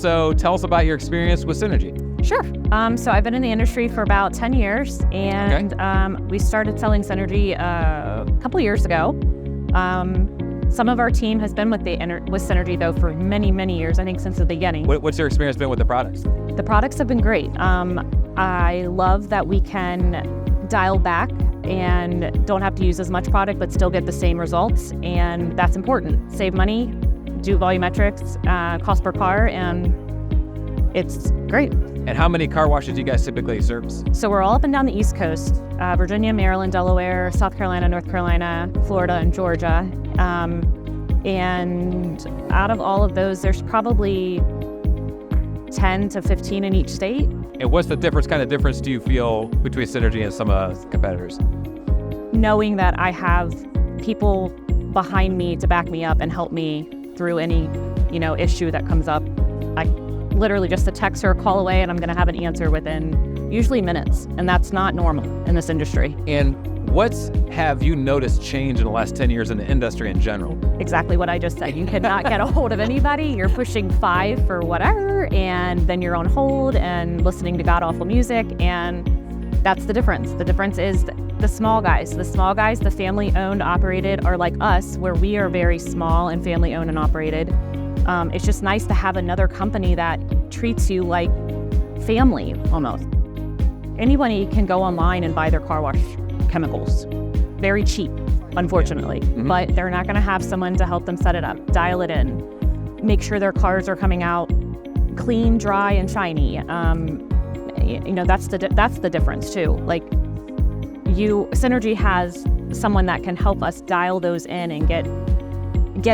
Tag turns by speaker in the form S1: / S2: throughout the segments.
S1: So tell us about your experience with Synergy.
S2: Sure. So I've been in the industry for about 10 years, and we started selling Synergy a couple years ago. Some of our team has been with Synergy, though, for many, many years, I think since the beginning.
S1: What's your experience been with the products?
S2: The products have been great. I love that we can dial back and don't have to use as much product, but still get the same results, and that's important. Save money, do volumetrics, cost per car, and it's great.
S1: And how many car washes do you guys typically service?
S2: So we're all up and down the East Coast, Virginia, Maryland, Delaware, South Carolina, North Carolina, Florida, and Georgia. And out of all of those, there's probably 10 to 15 in each state.
S1: And what's the kind of difference do you feel between Synergy and some competitors?
S2: Knowing that I have people behind me to back me up and help me through any, issue that comes up. I literally just a text or a call away, and I'm going to have an answer within usually minutes, and that's not normal in this industry.
S1: And what have you noticed change in the last 10 years in the industry in general?
S2: Exactly what I just said. You cannot get a hold of anybody. You're pushing 5 for whatever, and then you're on hold and listening to god-awful music, and that's the difference. The difference is the small guys. The small guys, the family-owned, operated, are like us, where we are very small and family-owned and operated. It's just nice to have another company that treats you like family, almost. Anybody can go online and buy their car wash chemicals. Very cheap, unfortunately. Mm-hmm. But they're not going to have someone to help them set it up, dial it in, make sure their cars are coming out clean, dry, and shiny. That's the difference too. Like, Synergy has someone that can help us dial those in and get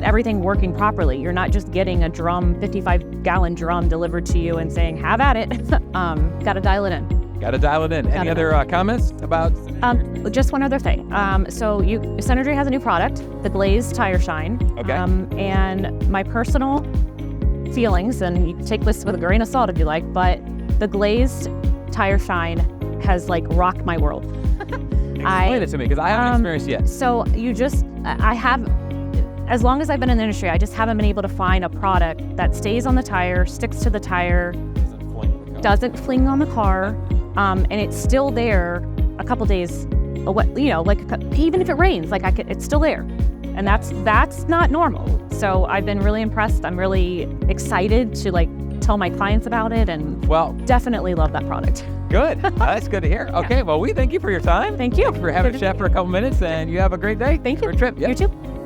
S2: everything working properly. You're not just getting a 55-gallon drum delivered to you and saying, have at it. Got to dial it in.
S1: Any other comments about Synergy?
S2: Just one other thing. Synergy has a new product, the Glazed Tire Shine.
S1: Okay.
S2: And my personal feelings, and you can take this with a grain of salt if you like, but the Glazed Tire Shine has rocked my world.
S1: Explain it to me, because I haven't experienced yet.
S2: So as long as I've been in the industry, I just haven't been able to find a product that stays on the tire, sticks to the tire, doesn't fling on the car, and it's still there a couple days away, even if it rains, it's still there. And that's not normal. So I've been really impressed. I'm really excited to tell my clients about it, and definitely love that product.
S1: Good. That's good to hear. Okay, well, we thank you for your time.
S2: Thank you.
S1: Thanks for having a chat for a couple minutes, and you have a great day.
S2: Thank you.
S1: For a trip. Yep.
S2: You too.